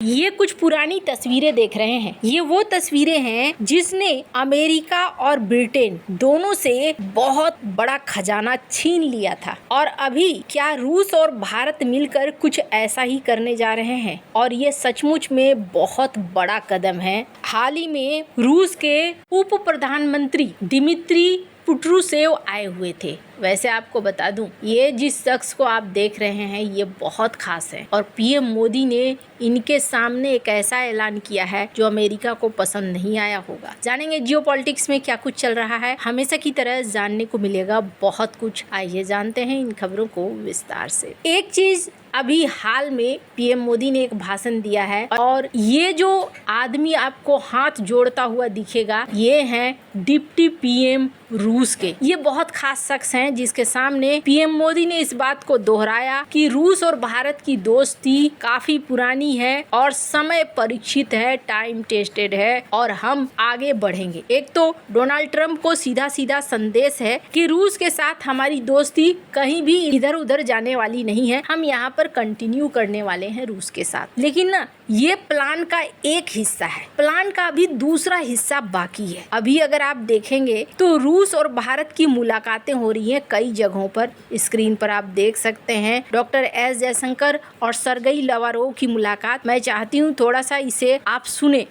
ये कुछ पुरानी तस्वीरें देख रहे हैं। ये वो तस्वीरें हैं जिसने अमेरिका और ब्रिटेन दोनों से बहुत बड़ा खजाना छीन लिया था और अभी क्या रूस और भारत मिलकर कुछ ऐसा ही करने जा रहे हैं और ये सचमुच में बहुत बड़ा कदम है। हाल ही में रूस के उप प्रधानमंत्री दिमित्री पेट्रूशेव आए हुए थे। वैसे आपको बता दूं, ये जिस शख्स को आप देख रहे हैं ये बहुत खास है और पीएम मोदी ने इनके सामने एक ऐसा ऐलान किया है जो अमेरिका को पसंद नहीं आया होगा। जानेंगे जियोपॉलिटिक्स में क्या कुछ चल रहा है, हमेशा की तरह जानने को मिलेगा बहुत कुछ। आइए जानते हैं इन खबरों को विस्तार से। एक चीज, अभी हाल में पीएम मोदी ने एक भाषण दिया है और ये जो आदमी आपको हाथ जोड़ता हुआ दिखेगा ये हैं डिप्टी पीएम रूस के। ये बहुत खास शख्स हैं जिसके सामने पीएम मोदी ने इस बात को दोहराया कि रूस और भारत की दोस्ती काफी पुरानी है और समय परीक्षित है, टाइम टेस्टेड है और हम आगे बढ़ेंगे। एक तो डोनाल्ड ट्रंप को सीधा सीधा संदेश है कि रूस के साथ हमारी दोस्ती कहीं भी इधर उधर जाने वाली नहीं है, हम यहाँ पर कंटिन्यू करने वाले हैं रूस के साथ। लेकिन ना, ये प्लान का एक हिस्सा है, प्लान का अभी दूसरा हिस्सा बाकी है। अभी अगर आप देखेंगे तो रूस और भारत की मुलाकातें हो रही हैं कई जगहों पर। स्क्रीन पर आप देख सकते हैं डॉक्टर एस जयशंकर और सरगई लावारोव की मुलाकात। मैं चाहती हूँ थोड़ा सा इसे आप सुने।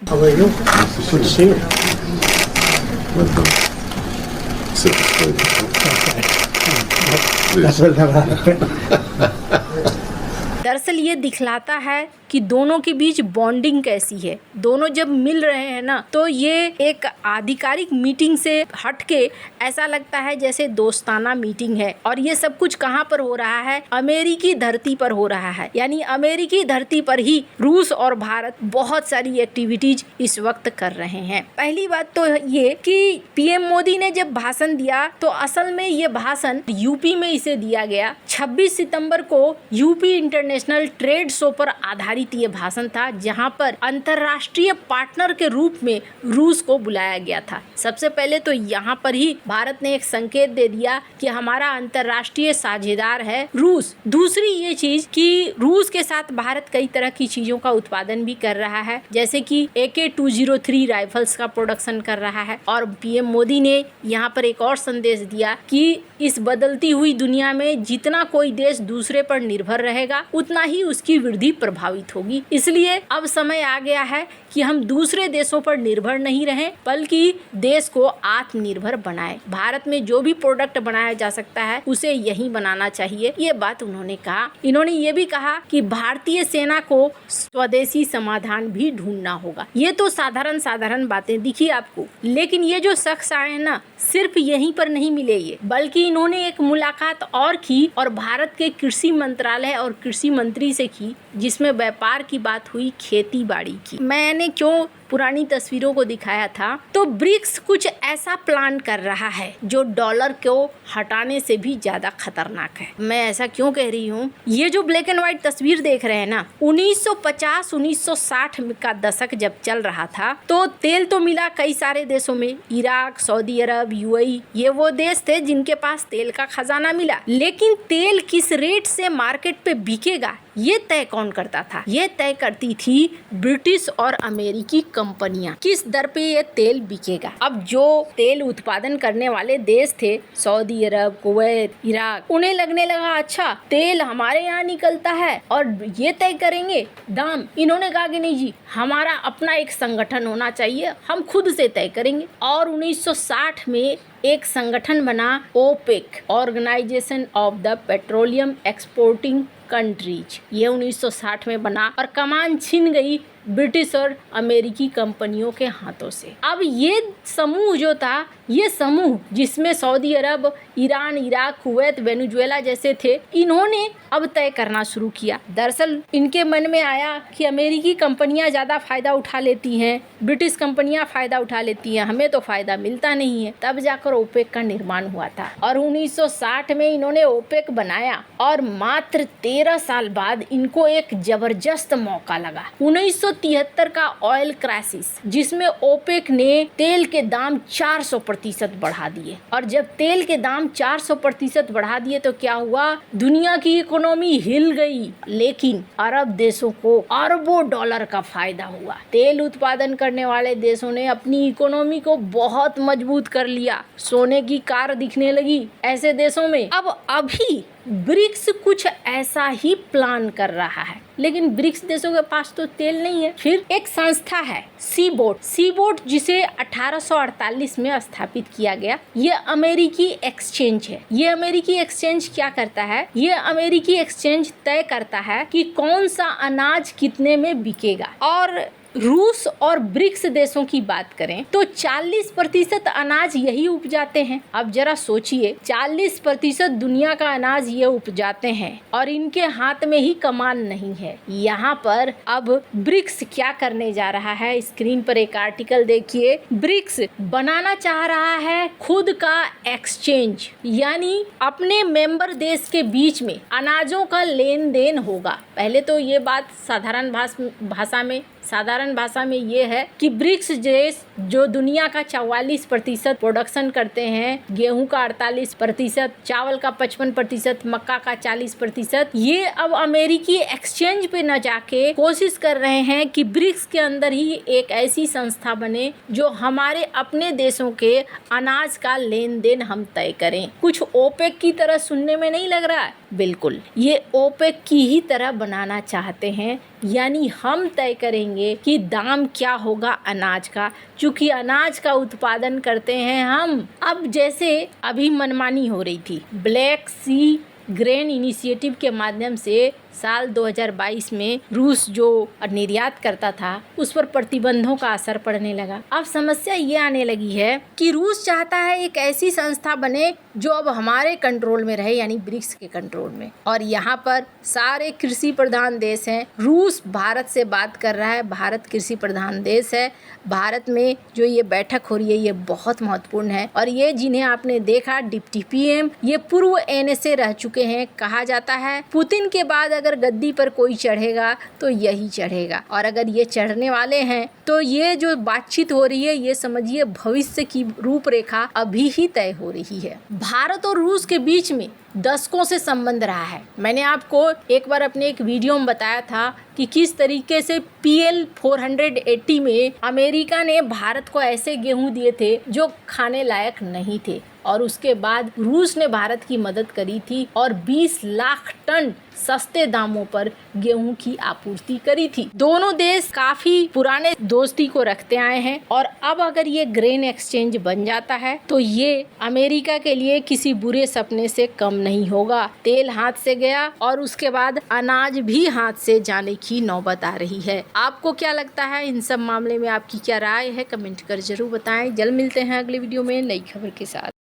दरअसल ये दिखलाता है कि दोनों के बीच बॉन्डिंग कैसी है। दोनों जब मिल रहे हैं ना तो ये एक आधिकारिक मीटिंग से हटके ऐसा लगता है जैसे दोस्ताना मीटिंग है। और ये सब कुछ कहाँ पर हो रहा है? अमेरिकी धरती पर हो रहा है। यानी अमेरिकी धरती पर ही रूस और भारत बहुत सारी एक्टिविटीज इस वक्त कर रहे हैं। पहली बात तो ये कि पीएम मोदी ने जब भाषण दिया तो असल में ये भाषण यूपी में इसे दिया गया। 26 सितंबर को यूपी इंटरनेशनल ट्रेड शो पर आधारित ये भाषण था, जहां पर अंतरराष्ट्रीय पार्टनर के रूप में रूस को बुलाया गया था। सबसे पहले तो यहां पर ही भारत ने एक संकेत दे दिया कि हमारा अंतरराष्ट्रीय साझेदार है रूस। दूसरी ये चीज कि रूस के साथ भारत कई तरह की चीजों का उत्पादन भी कर रहा है, जैसे कि AK-203 राइफल्स का प्रोडक्शन कर रहा है। और पीएम मोदी ने यहाँ पर एक और संदेश दिया कि इस बदलती हुई दुनिया में जितना कोई देश दूसरे पर निर्भर रहेगा उतना ही उसकी वृद्धि प्रभावित होगी। इसलिए अब समय आ गया है कि हम दूसरे देशों पर निर्भर नहीं रहें बल्कि देश को आत्मनिर्भर बनाएं। भारत में जो भी प्रोडक्ट बनाया जा सकता है उसे यहीं बनाना चाहिए, ये बात उन्होंने कहा। इन्होंने ये भी कहा कि भारतीय सेना को स्वदेशी समाधान भी ढूंढना होगा। ये तो साधारण बातें दिखी आपको, लेकिन ये जो शख्स आए हैं ना, सिर्फ यहीं पर नहीं मिले ये, बल्कि इन्होंने एक मुलाकात और की और भारत के कृषि मंत्रालय और कृषि मंत्री से की, जिसमें व्यापार की बात हुई, खेती बाड़ी की। मैंने क्यों पुरानी तस्वीरों को दिखाया था, तो ब्रिक्स कुछ ऐसा प्लान कर रहा है जो डॉलर को हटाने से भी ज्यादा खतरनाक है। मैं ऐसा क्यों कह रही हूँ? ये जो ब्लैक एंड व्हाइट तस्वीर देख रहे हैं ना, 1950-1960 का दशक जब चल रहा था तो तेल तो मिला कई सारे देशों में, इराक, सऊदी अरब, UAE, ये वो देश थे जिनके पास तेल का खजाना मिला। लेकिन तेल किस रेट से मार्केट पे बिकेगा ये तय कौन करता था? ये तय करती थी ब्रिटिश और अमेरिकी कंपनियां, किस दर पे ये तेल बिकेगा। अब जो तेल उत्पादन करने वाले देश थे, सऊदी अरब, कुवैत, इराक, उन्हें लगने लगा अच्छा तेल हमारे यहाँ निकलता है और ये तय करेंगे दाम। इन्होंने कहा कि नहीं जी, हमारा अपना एक संगठन होना चाहिए, हम खुद से तय करेंगे। और 1960 में एक संगठन बना, OPEC, organisation of the petroleum exporting countries. ये 1960 में बना और कमान छिन गई ब्रिटिश और अमेरिकी कंपनियों के हाथों से। अब ये समूह जो था, ये समूह जिसमें सऊदी अरब, ईरान, इराक, कुवैत, वेनेजुएला जैसे थे, इन्होंने अब तय करना शुरू किया। दरअसल इनके मन में आया कि अमेरिकी कंपनियां ज़्यादा फायदा उठा लेती हैं, ब्रिटिश कंपनियां फायदा उठा लेती हैं, हमें तो फायदा मिलता नहीं है। तब जाकर ओपेक का निर्माण हुआ था और 1960 में इन्होंने ओपेक बनाया और मात्र 13 साल बाद इनको एक जबरदस्त मौका लगा। 1973 का ऑयल क्राइसिस, जिसमें ओपेक ने तेल के दाम 400% 400% बढ़ा दिए। और जब तेल के दाम 400% बढ़ा दिए तो क्या हुआ, दुनिया की इकोनॉमी हिल गई, लेकिन अरब देशों को अरबों डॉलर का फायदा हुआ। तेल उत्पादन करने वाले देशों ने अपनी इकोनॉमी को बहुत मजबूत कर लिया, सोने की कार दिखने लगी ऐसे देशों में। अब अभी ब्रिक्स कुछ ऐसा ही प्लान कर रहा है, लेकिन ब्रिक्स देशों के पास तो तेल नहीं है। फिर एक संस्था है सीबोट, जिसे 1848 में स्थापित किया गया। ये अमेरिकी एक्सचेंज है। ये अमेरिकी एक्सचेंज क्या करता है, ये अमेरिकी एक्सचेंज तय करता है कि कौन सा अनाज कितने में बिकेगा। और रूस और ब्रिक्स देशों की बात करें तो 40% अनाज यही उपजाते हैं। अब जरा सोचिए, 40% दुनिया का अनाज ये उपजाते हैं और इनके हाथ में ही कमान नहीं है। यहाँ पर अब ब्रिक्स क्या करने जा रहा है, स्क्रीन पर एक आर्टिकल देखिए। ब्रिक्स बनाना चाह रहा है खुद का एक्सचेंज, यानी अपने मेंबर देश के बीच में अनाजों का लेन देन होगा। पहले तो ये बात साधारण भाषा में ये है कि ब्रिक्स देश जो दुनिया का 44% प्रोडक्शन करते हैं, गेहूं का 48%, चावल का 55%, मक्का का 40%, ये अब अमेरिकी एक्सचेंज पे न जाके कोशिश कर रहे हैं कि ब्रिक्स के अंदर ही एक ऐसी संस्था बने जो हमारे अपने देशों के अनाज का लेन देन हम तय करें। कुछ ओपेक की तरह सुनने में नहीं लग रहा है? बिल्कुल, ये ओपेक की ही तरह बनाना चाहते हैं, यानी हम तय करेंगे कि दाम क्या होगा अनाज का, क्योंकि अनाज का उत्पादन करते हैं हम। अब जैसे अभी मनमानी हो रही थी, ब्लैक सी ग्रेन इनिशिएटिव के माध्यम से साल 2022 में रूस जो निर्यात करता था उस पर प्रतिबंधों का असर पड़ने लगा। अब समस्या ये आने लगी है कि रूस चाहता है एक ऐसी संस्था बने जो अब हमारे कंट्रोल में रहे, यानी ब्रिक्स के कंट्रोल में। और यहाँ पर सारे कृषि प्रधान देश हैं। रूस भारत से बात कर रहा है, भारत कृषि प्रधान देश है। भारत में जो ये बैठक हो रही है ये बहुत महत्वपूर्ण है। और ये जिन्हें आपने देखा डिप्टी पीएम, ये पूर्व एनएसए रह चुके हैं। कहा जाता है पुतिन के बाद अगर गद्दी पर कोई चढ़ेगा तो यही चढ़ेगा, और अगर ये चढ़ने वाले हैं तो ये जो बातचीत हो रही है ये समझिए भविष्य की रूपरेखा अभी ही तय हो रही है। भारत और रूस के बीच में दशकों से संबंध रहा है। मैंने आपको एक बार अपने एक वीडियो में बताया था कि किस तरीके से PL 480 में अमेरिका ने भारत को ऐसे गेहूं दिए थे जो खाने लायक नहीं थे, और उसके बाद रूस ने भारत की मदद करी थी और 20 लाख टन सस्ते दामों पर गेहूं की आपूर्ति करी थी। दोनों देश काफी पुराने दोस्ती को रखते आए हैं, और अब अगर ये ग्रेन एक्सचेंज बन जाता है तो ये अमेरिका के लिए किसी बुरे सपने से कम नहीं होगा। तेल हाथ से गया और उसके बाद अनाज भी हाथ से जाने की नौबत आ रही है। आपको क्या लगता है इन सब मामले में, आपकी क्या राय है, कमेंट कर जरूर बताएं। जल्द मिलते हैं अगले वीडियो में नई खबर के साथ।